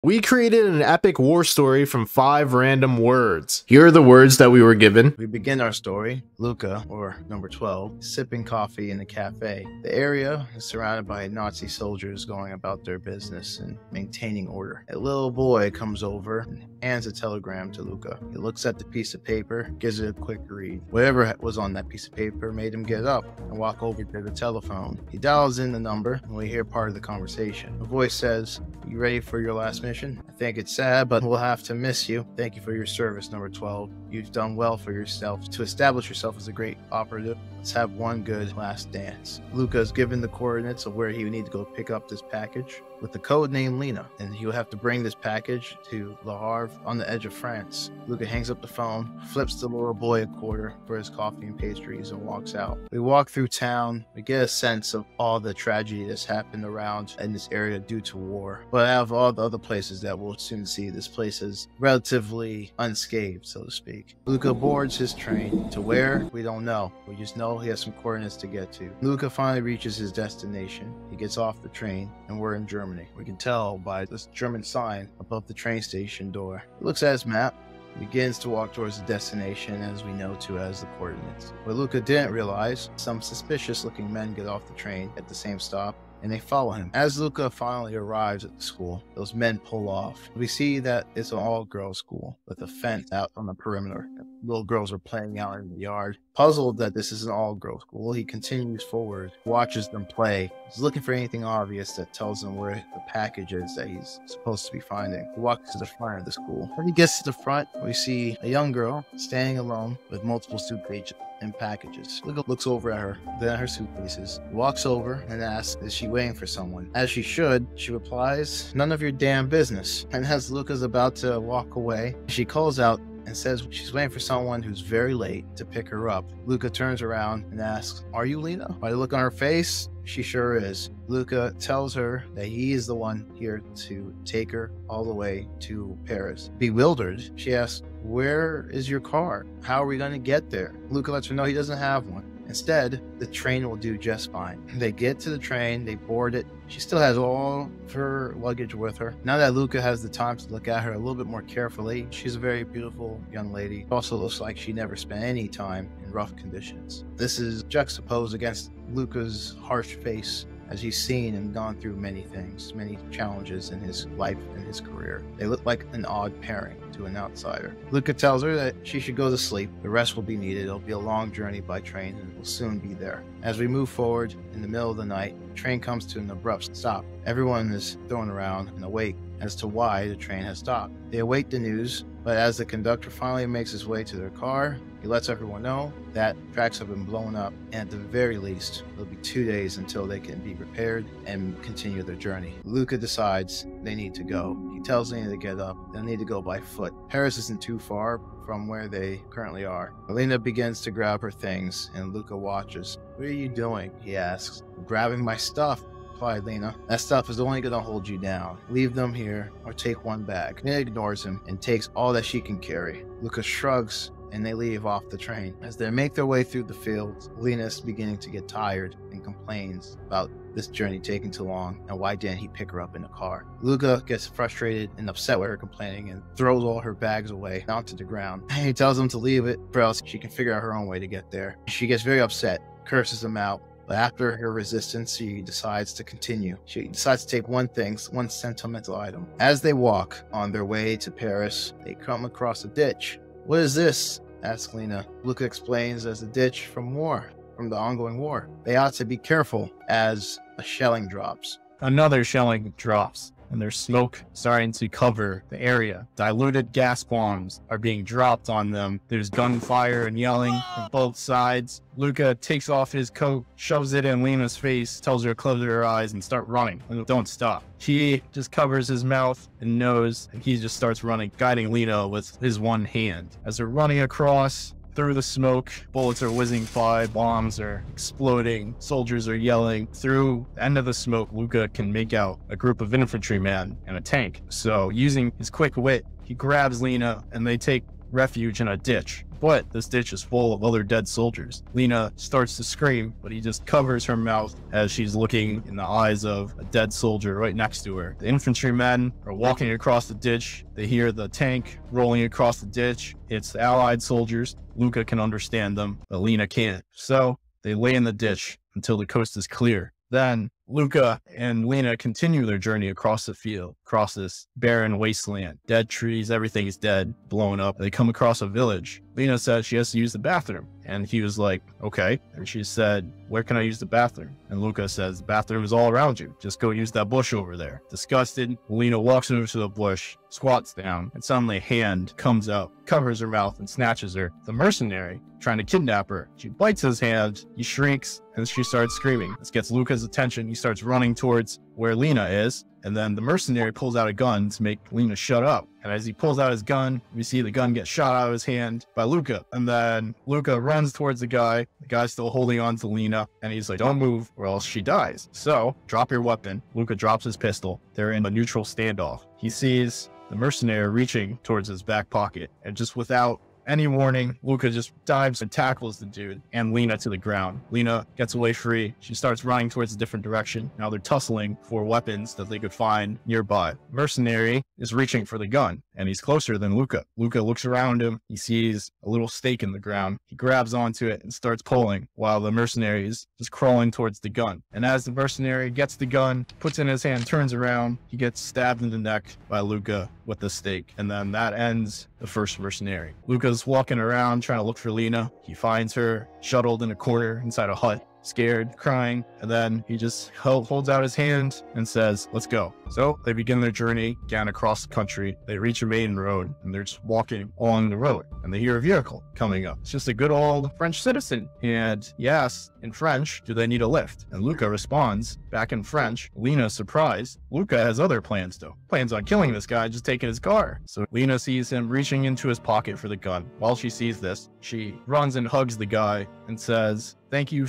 We created an epic war story from 5 random words. Here are the words that we were given. We begin our story, Luca, or number 12, sipping coffee in a cafe. The area is surrounded by Nazi soldiers going about their business and maintaining order. A little boy comes over and hands a telegram to Luca. He looks at the piece of paper, gives it a quick read. Whatever was on that piece of paper made him get up and walk over to the telephone. He dials in the number, and we hear part of the conversation. The voice says, "You ready for your last mission? I think it's sad, but we'll have to miss you. Thank you for your service, number 12. You've done well for yourself to establish yourself as a great operative. Let's have one good last dance." Luca is given the coordinates of where he would need to go pick up this package with the code name Lena, and he will have to bring this package to Le Havre on the edge of France. Luca hangs up the phone, flips the little boy a quarter for his coffee and pastries, and walks out. We walk through town. We get a sense of all the tragedy that's happened around in this area due to war. But out of all the other places that we'll soon see, this place is relatively unscathed, so to speak. Luca boards his train. To where? We don't know. We just know he has some coordinates to get to. Luca finally reaches his destination. He gets off the train, and we're in Germany. We can tell by this German sign above the train station door. He looks at his map, begins to walk towards the destination as we know to as the coordinates. What Luca didn't realize, some suspicious looking men get off the train at the same stop, and they follow him. As Luca finally arrives at the school, those men pull off. We see that it's an all-girls school with a fence out on the perimeter. Little girls are playing out in the yard. Puzzled that this is an all-girls school, he continues forward, watches them play. He's looking for anything obvious that tells him where the package is that he's supposed to be finding. He walks to the front of the school. When he gets to the front, we see a young girl standing alone with multiple suitcases and packages. Luca looks over at her, then at her suitcases, walks over and asks, is she waiting for someone? As she should, she replies, "None of your damn business." And as Luca's about to walk away, she calls out and says she's waiting for someone who's very late to pick her up. Luca turns around and asks, "Are you Lena?" By the look on her face, she sure is. Luca tells her that he is the one here to take her all the way to Paris. Bewildered, she asks, "Where is your car? How are we going to get there?" Luca lets her know he doesn't have one. Instead, the train will do just fine. They get to the train, they board it. She still has all of her luggage with her. Now that Luca has the time to look at her a little bit more carefully, she's a very beautiful young lady. Also looks like she never spent any time in rough conditions. This is juxtaposed against Luca's harsh face, as he's seen and gone through many things, many challenges in his life and his career. They look like an odd pairing to an outsider. Luca tells her that she should go to sleep. The rest will be needed. It'll be a long journey by train, and we'll soon be there. As we move forward in the middle of the night, the train comes to an abrupt stop. Everyone is thrown around and awake as to why the train has stopped. They await the news, but as the conductor finally makes his way to their car, he lets everyone know that tracks have been blown up, and at the very least, it'll be 2 days until they can be repaired and continue their journey. Luca decides they need to go. He tells Lena to get up. They'll need to go by foot. Paris isn't too far from where they currently are. Lena begins to grab her things, and Luca watches. "What are you doing?" he asks. "Grabbing my stuff," replied Lena. "That stuff is only going to hold you down. Leave them here or take one bag." Lena ignores him and takes all that she can carry. Luca shrugs, and they leave off the train. As they make their way through the fields, Lena is beginning to get tired and complains about this journey taking too long and why didn't he pick her up in a car. Luca gets frustrated and upset with her complaining and throws all her bags away onto the ground. He tells them to leave it, or else she can figure out her own way to get there. She gets very upset, curses him out, but after her resistance, she decides to continue. She decides to take one thing, one sentimental item. As they walk on their way to Paris, they come across a ditch. "What is this?" asks Lena. Luca explains as a ditch from the ongoing war. They ought to be careful as a shelling drops. Another shelling drops, and there's smoke starting to cover the area. Diluted gas bombs are being dropped on them. There's gunfire and yelling from both sides. Luca takes off his coat, shoves it in Lena's face, tells her to close her eyes and start running. Don't stop. He just covers his mouth and nose, and he just starts running, guiding Lena with his one hand. As they're running across through the smoke, bullets are whizzing by, bombs are exploding, soldiers are yelling. Through the end of the smoke, Luca can make out a group of infantrymen and a tank. So using his quick wit, he grabs Lena and they take refuge in a ditch. But this ditch is full of other dead soldiers. Lena starts to scream, but he just covers her mouth as she's looking in the eyes of a dead soldier right next to her. The infantrymen are walking across the ditch. They hear the tank rolling across the ditch. It's the Allied soldiers. Luca can understand them, but Lena can't. So they lay in the ditch until the coast is clear. Then Luca and Lena continue their journey across the field, across this barren wasteland. Dead trees, everything is dead, blown up. They come across a village. Lena says she has to use the bathroom. And he was like, okay. And she said, where can I use the bathroom? And Luca says, the bathroom is all around you. Just go use that bush over there. Disgusted, Lena walks over to the bush, squats down, and suddenly a hand comes out, covers her mouth, and snatches her. The mercenary, trying to kidnap her, she bites his hand, he shrieks, and she starts screaming. This gets Luca's attention. He starts running towards where Lena is, and then the mercenary pulls out a gun to make Lena shut up. And as he pulls out his gun, we see the gun get shot out of his hand by Luca. And then Luca runs towards the guy. The guy's still holding on to Lena, and he's like, don't move or else she dies. So drop your weapon. Luca drops his pistol. They're in a neutral standoff. He sees the mercenary reaching towards his back pocket, and just without any warning, Luca just dives and tackles the dude and Lena to the ground. Lena gets away free. She starts running towards a different direction. Now they're tussling for weapons that they could find nearby. Mercenary is reaching for the gun, and he's closer than Luca. Luca looks around him. He sees a little stake in the ground. He grabs onto it and starts pulling while the mercenary is just crawling towards the gun. And as the mercenary gets the gun, puts it in his hand, turns around, he gets stabbed in the neck by Luca with the stake. And then that ends the first mercenary. Luca's walking around trying to look for Lena. He finds her shuttled in a corner inside a hut, scared, crying, and then he just holds out his hand and says, let's go. So they begin their journey again across the country. They reach a main road, and they're just walking along the road, and they hear a vehicle coming up. It's just a good old French citizen, and he asks in French, do they need a lift? And Luca responds back in French. Lena's surprised. Luca has other plans though. Plans on killing this guy, just taking his car. So Lena sees him reaching into his pocket for the gun. While she sees this, she runs and hugs the guy and says, thank you,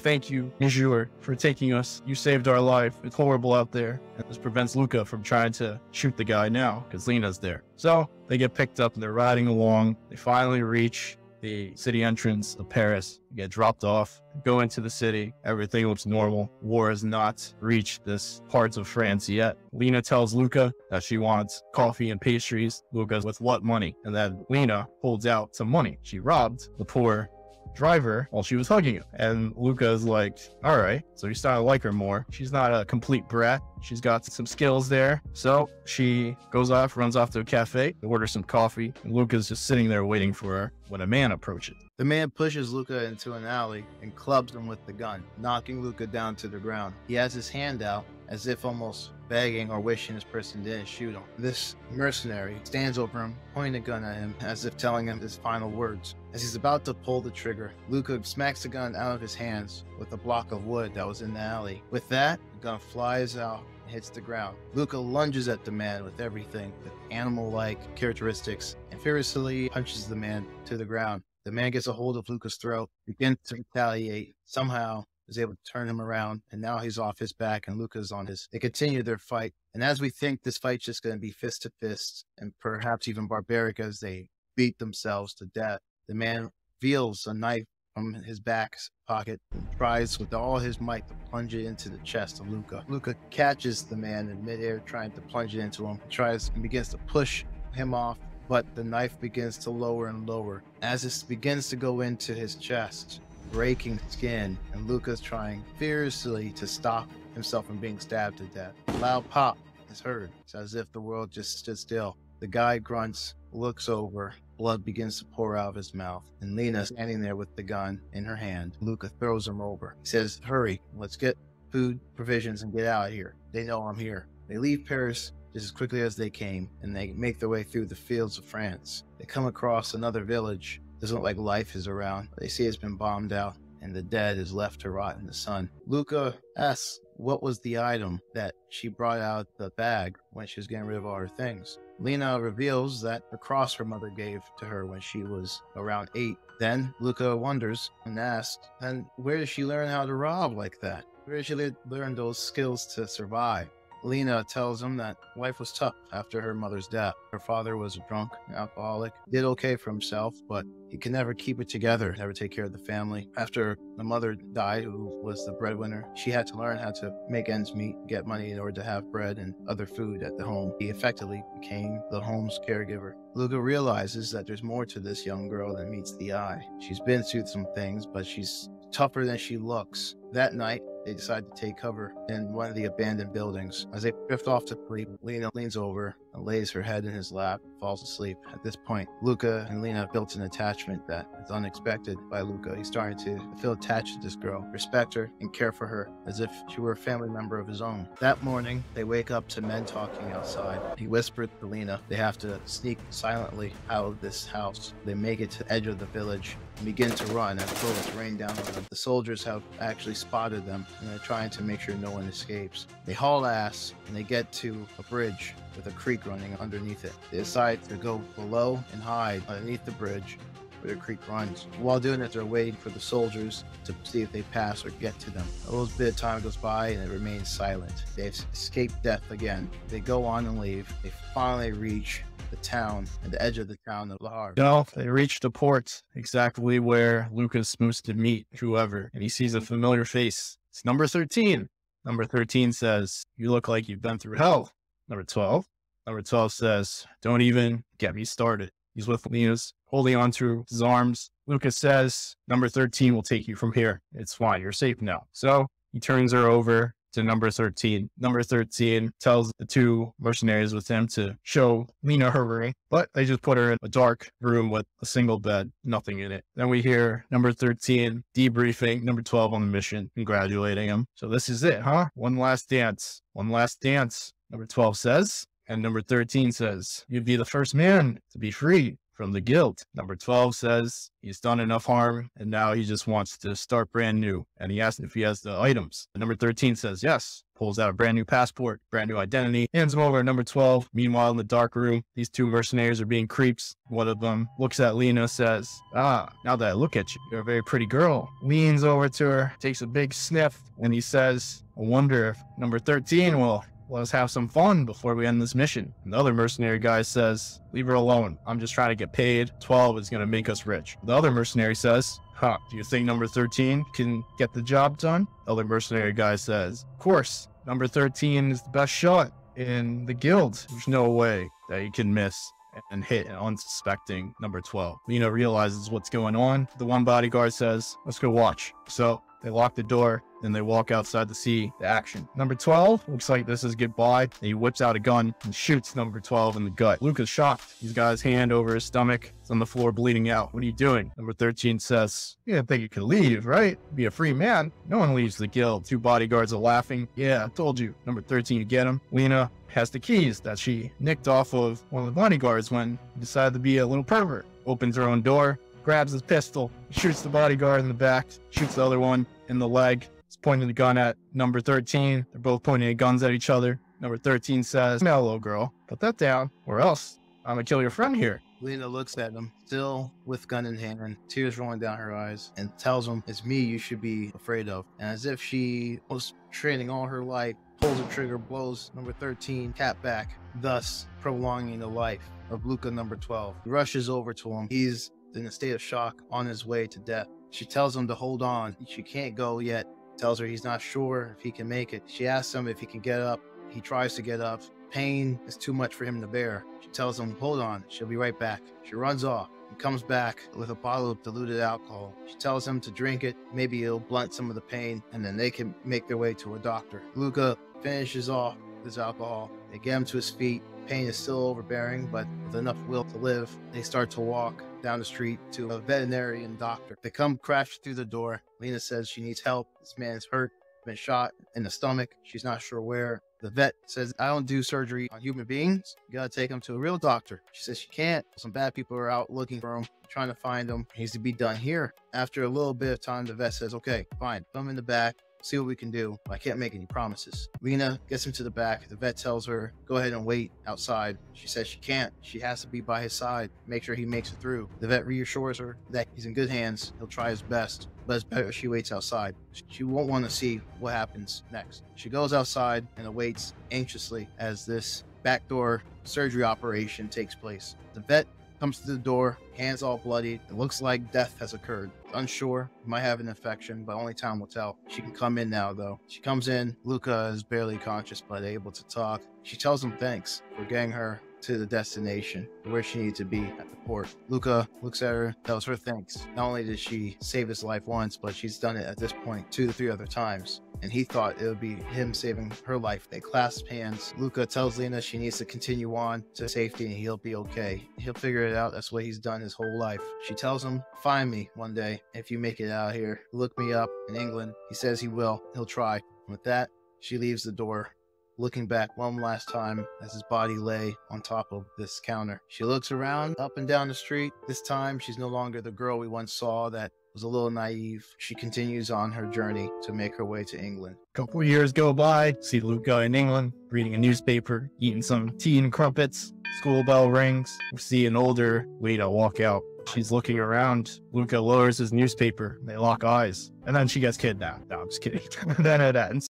monsieur, for taking us. You saved our life. It's horrible out there. And this prevents Luca from trying to shoot the guy now because Lena's there. So they get picked up and they're riding along. They finally reach the city entrance of Paris, get dropped off, go into the city. Everything looks normal. War has not reached this parts of France yet. Lena tells Luca that she wants coffee and pastries. Luca's with what money? And then Lena holds out some money. She robbed the poor driver while she was hugging him. And Luca is like, all right. So he's starting to like her more. She's not a complete brat. She's got some skills there. So she goes off, runs off to a cafe, orders some coffee, and Luca's just sitting there waiting for her when a man approaches. The man pushes Luca into an alley and clubs him with the gun, knocking Luca down to the ground. He has his hand out as if almost begging or wishing this person didn't shoot him. This mercenary stands over him, pointing a gun at him as if telling him his final words. As he's about to pull the trigger, Luca smacks the gun out of his hands with a block of wood that was in the alley. With that, the gun flies out and hits the ground. Luca lunges at the man with everything, with animal-like characteristics, and furiously punches the man to the ground. The man gets a hold of Luca's throat, begins to retaliate, somehow is able to turn him around, and now he's off his back and Luca's on his. They continue their fight, and as we think this fight's just going to be fist to fist and perhaps even barbaric as they beat themselves to death, the man reveals a knife from his back pocket and tries with all his might to plunge it into the chest of Luca. Luca catches the man in midair, trying to plunge it into him, tries and begins to push him off, but the knife begins to lower and lower as it begins to go into his chest, breaking skin, and Luca's trying fiercely to stop himself from being stabbed to death. A loud pop is heard. It's as if the world just stood still. The guy grunts, looks over, blood begins to pour out of his mouth, and Lena standing there with the gun in her hand. Luca throws him over. He says, hurry, let's get food, provisions, and get out of here. They know I'm here. They leave Paris just as quickly as they came, and they make their way through the fields of France. They come across another village. Doesn't look like life is around. They see it's been bombed out, and the dead is left to rot in the sun. Luca asks what was the item that she brought out the bag when she was getting rid of all her things. Lena reveals that the cross her mother gave to her when she was around 8. Then Luca wonders and asks, then where did she learn how to rob like that? Where did she learn those skills to survive? Lena tells him that life was tough after her mother's death. Her father was a drunk, an alcoholic, did okay for himself, but he could never keep it together, never take care of the family. After the mother died, who was the breadwinner, she had to learn how to make ends meet, get money in order to have bread and other food at the home. He effectively became the home's caregiver. Luca realizes that there's more to this young girl than meets the eye. She's been through some things, but she's tougher than she looks. That night, they decide to take cover in one of the abandoned buildings. As they drift off to sleep, Lena leans over and lays her head in his lap and falls asleep. At this point, Luca and Lena built an attachment that is unexpected by Luca. He's starting to feel attached to this girl, respect her, and care for her as if she were a family member of his own. That morning, they wake up to men talking outside. He whispered to Lena they have to sneak silently out of this house. They make it to the edge of the village and begin to run as bullets rain down on them. The soldiers have actually spotted them and they're trying to make sure no one escapes. They haul ass and they get to a bridge with a creek running underneath it. They decide to go below and hide underneath the bridge where the creek runs. While doing it, they're waiting for the soldiers to see if they pass or get to them. A little bit of time goes by and it remains silent. They've escaped death again. They go on and leave. They finally reach the town, at the edge of the town of Lahar. They reach the port, exactly where Luca's supposed to meet whoever, and he sees a familiar face. It's number 13. Number 13 says, "You look like you've been through hell." Number 12. Number 12 says, "Don't even get me started." He's with Lena's, holding onto his arms. Luca says, "Number 13 will take you from here. It's fine. You're safe now." So he turns her over to number 13. Number 13 tells the two mercenaries with him to show Lena her ring, but they just put her in a dark room with a single bed, nothing in it. Then we hear number 13 debriefing number 12 on the mission, congratulating him. So this is it, huh? One last dance. One last dance, number 12 says. And number 13 says, "You'd be the first man to be free from the guild." Number 12 says he's done enough harm and now he just wants to start brand new. And he asks if he has the items. Number 13 says yes, pulls out a brand new passport, brand new identity, hands him over to number 12. Meanwhile, in the dark room, these two mercenaries are being creeps. One of them looks at Lena, says, "Ah, now that I look at you, you're a very pretty girl." Leans over to her, takes a big sniff, and he says, "I wonder if number 13 will let us have some fun before we end this mission." And the other mercenary guy says, "Leave her alone. I'm just trying to get paid. 12 is going to make us rich." The other mercenary says, "Do you think number 13 can get the job done?" The other mercenary guy says, "Of course. Number 13 is the best shot in the guild. There's no way that he can miss and hit an unsuspecting number 12. Lena realizes what's going on. The one bodyguard says, "Let's go watch." So they lock the door, then they walk outside to see the action. Number 12 looks like this is goodbye. He whips out a gun and shoots number 12 in the gut. Luca's shocked. He's got his hand over his stomach. It's on the floor bleeding out. "What are you doing?" Number 13 says, "You didn't think you could leave, right? Be a free man. No one leaves the guild." Two bodyguards are laughing. "Yeah, I told you." Number 13, you get him. Lena has the keys that she nicked off of one of the bodyguards when he decided to be a little pervert. Opens her own door, grabs his pistol, shoots the bodyguard in the back, shoots the other one in the leg. He's pointing the gun at number 13. They're both pointing their guns at each other. Number 13 says, "Now, little girl, put that down, or else I'm gonna kill your friend here." Lena looks at him, still with gun in hand, tears rolling down her eyes, and tells him, "It's me you should be afraid of." And as if she was training all her life, pulls the trigger, blows number 13 cap back, thus prolonging the life of Luca number 12. He rushes over to him. He's in a state of shock, on his way to death. She tells him to hold on. She can't go yet. Tells her he's not sure if he can make it. She asks him if he can get up. He tries to get up. Pain is too much for him to bear. She tells him, "Hold on, she'll be right back." She runs off and comes back with a bottle of diluted alcohol. She tells him to drink it. Maybe it'll blunt some of the pain, and then they can make their way to a doctor. Luca finishes off his alcohol. They get him to his feet. Pain is still overbearing, but with enough will to live, they start to walk down the street to a veterinarian doctor. They come crash through the door. Lena says she needs help. This man's hurt, been shot in the stomach. She's not sure where. The vet says, "I don't do surgery on human beings. You gotta take him to a real doctor." She says she can't. Some bad people are out looking for him, trying to find him. He needs to be done here. After a little bit of time, the vet says, "Okay, fine. Come in the back. see what we can do, but I can't make any promises. Lena gets him to the back. The vet tells her, go ahead and wait outside. She says she can't. She has to be by his side, make sure he makes it through. The vet reassures her that he's in good hands. He'll try his best, but it's better if she waits outside. She won't want to see what happens next. She goes outside and awaits anxiously as this backdoor surgery operation takes place. The vet comes to the door, hands all bloodied. It looks like death has occurred. Unsure, might have an infection, but only time will tell. She can come in now, though. She comes in. Luca is barely conscious, but able to talk. She tells him thanks for getting her to the destination, where she needed to be at the port. Luca looks at her, tells her thanks. Not only did she save his life once, but she's done it at this point 2 to 3 other times. And he thought it would be him saving her life. They clasp hands. Luca tells Lena she needs to continue on to safety and he'll be okay. He'll figure it out. That's what he's done his whole life. She tells him, find me one day if you make it out here. Look me up in England. He says he will. He'll try. And with that, she leaves the door, looking back one last time as his body lay on top of this counter. She looks around, up and down the street. This time, she's no longer the girl we once saw that was a little naive. She continues on her journey to make her way to England. Couple of years go by, see Luca in England, reading a newspaper, eating some tea and crumpets. School bell rings. We see an older Lena walk out. She's looking around. Luca lowers his newspaper. They lock eyes. And then she gets kidnapped. No, I'm just kidding. Then it ends.